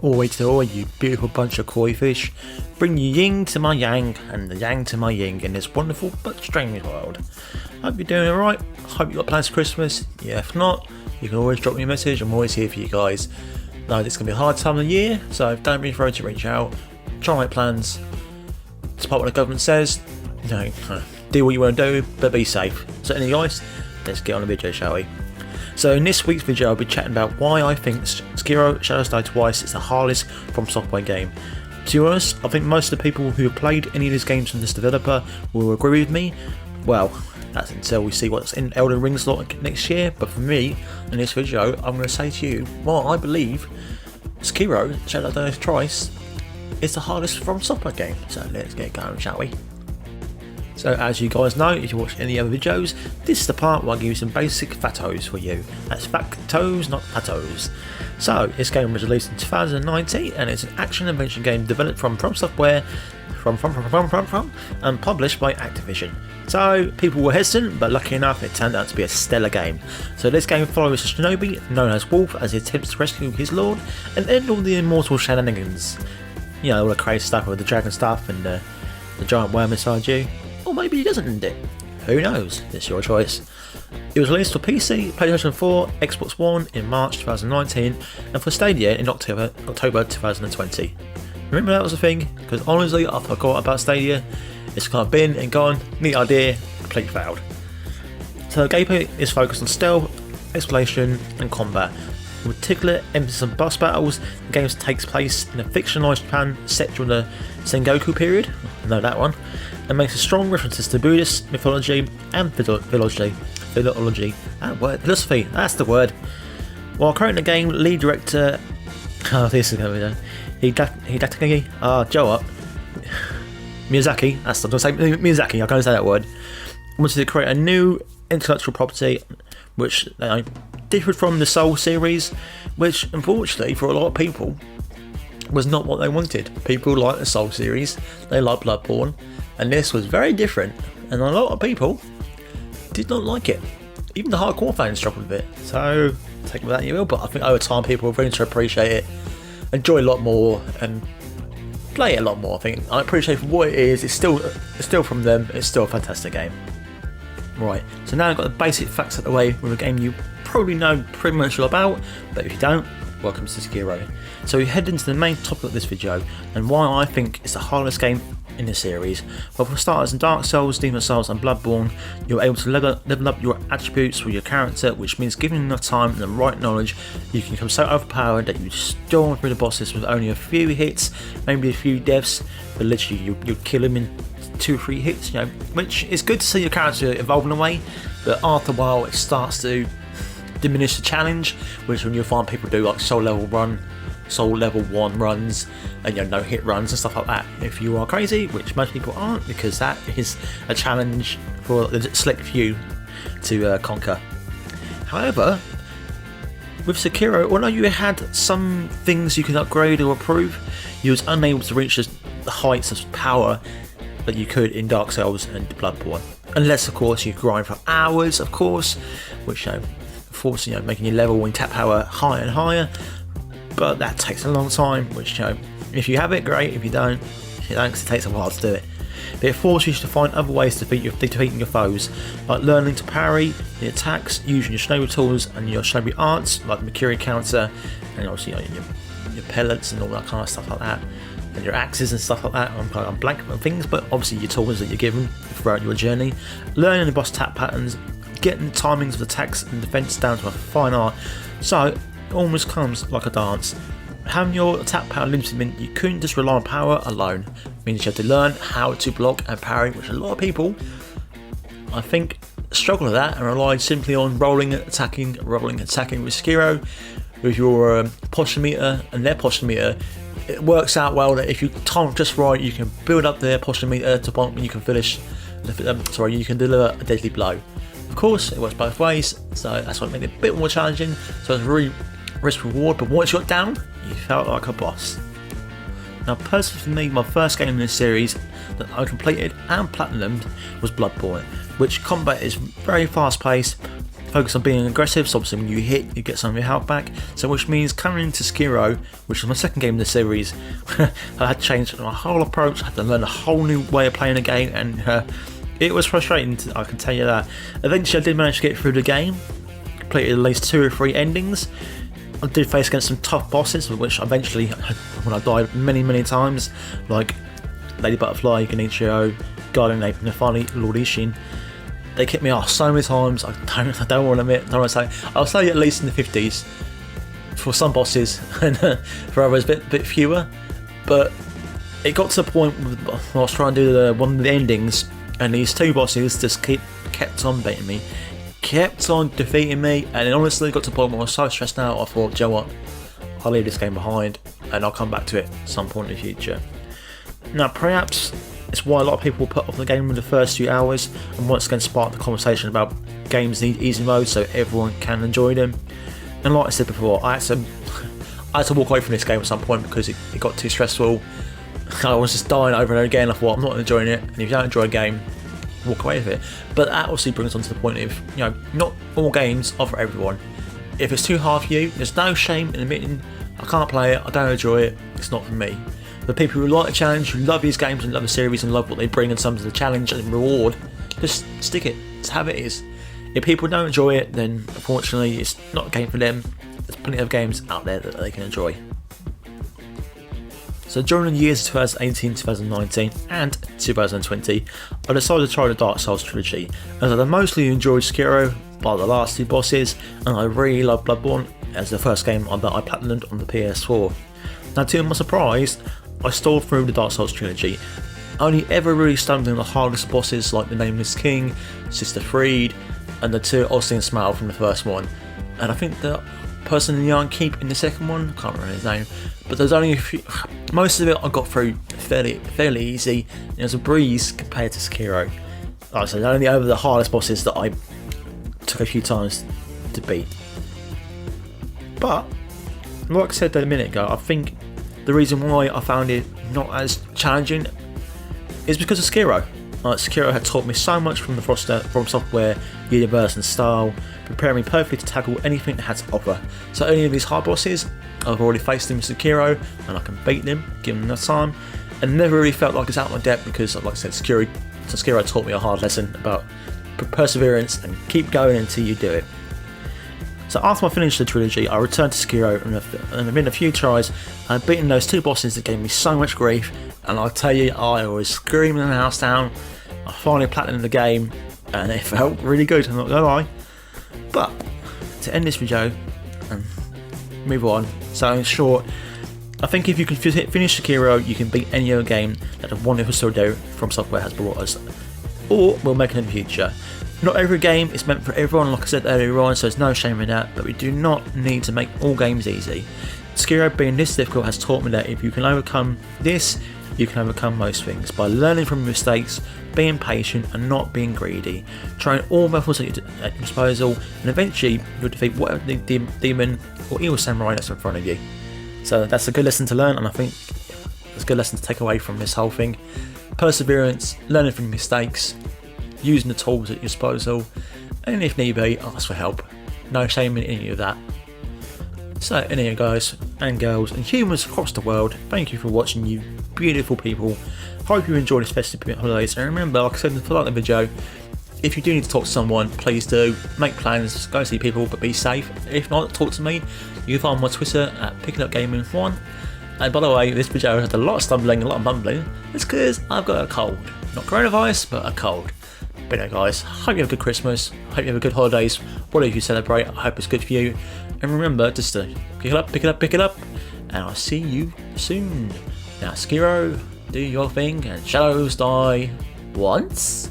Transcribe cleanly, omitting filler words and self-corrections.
Oi to oi, you beautiful bunch of koi fish. Bring you yin to my yang and the yang to my yin in this wonderful but strange world. Hope you're doing alright. Hope you got plans for Christmas. Yeah, if not, you can always drop me a message. I'm always here for you guys. No, it's going to be a hard time of the year, so don't be afraid to reach out. Try and make plans. Despite what the government says, you know, do what you want to do, but be safe. So anyway guys, let's get on the video, shall we? So in this week's video I'll be chatting about why I think Sekiro Shadows Die Twice is the hardest FromSoftware game. To be honest, I think most of the people who have played any of these games from this developer will agree with me. Well, that's until we see what's in Elden Ring slot next year, but for me, in this video, I'm going to say to you, well, I believe Sekiro Shadows Die Twice is the hardest FromSoftware game. So let's get going, shall we? So as you guys know, if you watch any other videos, this is the part where I give you some basic factos for you. That's factos, not fatos. So this game was released in 2019 and it's an action adventure game developed from FromSoftware and published by Activision. So people were hesitant, but lucky enough it turned out to be a stellar game. So this game follows a shinobi known as Wolf as he attempts to rescue his lord and end all the immortal shenanigans. You know, all the crazy stuff with the dragon stuff and the giant worm inside you. Or maybe he doesn't end it. Who knows? It's your choice. It was released for PC, PlayStation 4, Xbox One in March 2019 and for Stadia in October 2020. Remember that was a thing? Because honestly I forgot about Stadia. It's kind of been and gone, neat idea, completely failed. So the gameplay is focused on stealth, exploration and combat. With particular emphasis on boss battles, the game takes place in a fictionalised Japan set during the Sengoku period, I know that one, and makes a strong references to Buddhist mythology and philosophy. Philosophy, that's the word. While creating the game, lead director, this is going to be Hidetaka, Joe up, Miyazaki, that's what I'm saying, Miyazaki, I can't say that word, wanted to create a new intellectual property which differed from the Soul series, which unfortunately for a lot of people was not what they wanted. People like the Soul series, they like Bloodborne, and this was very different, and a lot of people did not like it. Even the hardcore fans struggled with it, so take it with that you will, but I think over time people are going to appreciate it, enjoy a lot more, and play it a lot more. I think I appreciate for what it is. It's still from them, it's still a fantastic game. Right, so now I've got the basic facts out of the way with a game you probably know pretty much all about, but if you don't, welcome to Sekiro. So we head into the main topic of this video and why I think it's the hardest game in the series. Well, for starters, in Dark Souls, Demon Souls and Bloodborne, you're able to level up your attributes with your character, which means given enough time and the right knowledge, you can become so overpowered that you storm through the bosses with only a few hits, maybe a few deaths, but literally you kill them in 2 or 3 hits, you know, which is good to see your character evolving away, but after a while it starts to diminish the challenge, which when you find people do like soul level 1 runs and, you know, no hit runs and stuff like that. If you are crazy, which most people aren't, because that is a challenge for the select few to conquer. However, with Sekiro, although you had some things you can upgrade or improve, you was unable to reach the heights of power that you could in Dark Souls and Bloodborne, unless of course you grind for hours, of course, which, you know, forcing, you know, making your level and tap power higher and higher, but that takes a long time, which, you know, if you have it, great. If you don't, because it takes a while to do it. But it forces you to find other ways to defeating your foes, like learning to parry the attacks, using your shinobi tools and your shinobi arts, like the Makiri counter, and obviously, you know, your pellets and all that kind of stuff like that, and your axes and stuff like that. I'm blanking on things, but obviously your tools that you're given throughout your journey, learning the boss tap patterns, getting the timings of attacks and defense down to a fine art. So it almost comes like a dance. Having your attack power limited meant you couldn't just rely on power alone. It means you had to learn how to block and parry, which a lot of people, I think, struggle with that and relied simply on rolling and attacking with Sekiro. With your posture meter and their posture meter, it works out well that if you time just right, you can build up their posture meter to point when you can finish. You can deliver a deadly blow. Of course, it works both ways, so that's what made it a bit more challenging. So it's really risk reward, but once you got down, you felt like a boss. Now, personally for me, my first game in this series that I completed and platinumed was Bloodborne, which combat is very fast paced, focus on being aggressive, so obviously when you hit, you get some of your health back. So which means coming into Sekiro, which was my second game in the series, I had to change my whole approach, I had to learn a whole new way of playing the game, and it was frustrating, I can tell you that. Eventually I did manage to get through the game, completed at least 2 or 3 endings. I did face against some tough bosses, which eventually, when I died many times, like Lady Butterfly, Genichiro, Guardian Ape, and finally Lord Ishin, they kicked me off so many times. I don't want to admit, don't want to say. I'll say at least in the 50s for some bosses, and for others a bit fewer. But it got to the point where I was trying to do one of the endings, and these 2 bosses just kept on beating me, kept on defeating me, and it honestly got to the point where I was so stressed out. I thought, you know what, I'll leave this game behind, and I'll come back to it at some point in the future. Now, perhaps it's why a lot of people put off the game in the first few hours, and once again spark the conversation about games need easy mode so everyone can enjoy them. And like I said before, I had to walk away from this game at some point because it got too stressful. I was just dying over and over again. I thought, I'm not enjoying it, and if you don't enjoy a game, walk away with it. But that obviously brings us on to the point of, you know, not all games are for everyone. If it's too hard for you, there's no shame in admitting, I can't play it, I don't enjoy it, it's not for me. The people who like the challenge, who love these games and love the series and love what they bring in terms of the challenge and reward, just stick it. It's how it is. If people don't enjoy it, then unfortunately it's not a game for them. There's plenty of games out there that they can enjoy. So during the years of 2018, 2019 and 2020, I decided to try the Dark Souls trilogy, as I mostly enjoyed Sekiro by the last 2 bosses, and I really loved Bloodborne as the first game that I platinumed on the PS4. Now, to my surprise, I stalled through the Dark Souls trilogy, only ever really stumbling on the hardest bosses like the Nameless King, Sister Freed, and the 2 Austin Smile from the first one. And I think the person in the Iron Keep in the second one, I can't remember his name, but there's only a few, most of it I got through fairly easy, and it was a breeze compared to Sekiro. Like I said, only over the hardest bosses that I took a few times to beat. But, like I said a minute ago, I think the reason why I found it not as challenging is because of Sekiro. Sekiro had taught me so much from the FromSoftware universe and style, preparing me perfectly to tackle anything it had to offer. So any of these hard bosses, I've already faced them in Sekiro, and I can beat them, given enough time, and never really felt like it's out of my depth because, like I said, Sekiro taught me a hard lesson about perseverance and keep going until you do it. So after I finished the trilogy, I returned to Sekiro, and within a few tries, I'd beaten those 2 bosses that gave me so much grief, and I'll tell you, I was screaming the house down. I finally platinumed the game, and it felt really good, I'm not gonna lie. But, to end this video, and move on, so in short, I think if you can finish Sekiro, you can beat any other game that the wonderful studio FromSoftware has brought us, or will make in the future. Not every game is meant for everyone, like I said earlier on, so there's no shame in that, but we do not need to make all games easy. Sekiro being this difficult has taught me that if you can overcome this, you can overcome most things by learning from your mistakes, being patient and not being greedy, trying all methods at your disposal, and eventually you'll defeat whatever demon or evil samurai that's in front of you. So that's a good lesson to learn, and I think it's a good lesson to take away from this whole thing. Perseverance, learning from your mistakes, using the tools at your disposal, and if need be, ask for help. No shame in any of that. So anyway, guys and girls and humans across the world, thank you for watching, you beautiful people. Hope you enjoyed this festive holidays, and remember, like I said in the start of the video, if you do need to talk to someone, please do. Make plans, go see people, but be safe. If not, talk to me. You can find my Twitter at PickItUpGaming1. And by the way, this video had a lot of stumbling, a lot of mumbling. It's because I've got a cold. Not coronavirus, but a cold. But anyway, guys, hope you have a good Christmas. Hope you have a good holidays. Whatever you celebrate, I hope it's good for you. And remember, just to pick it up. And I'll see you soon. Now, Sekiro, do your thing, and shadows die once.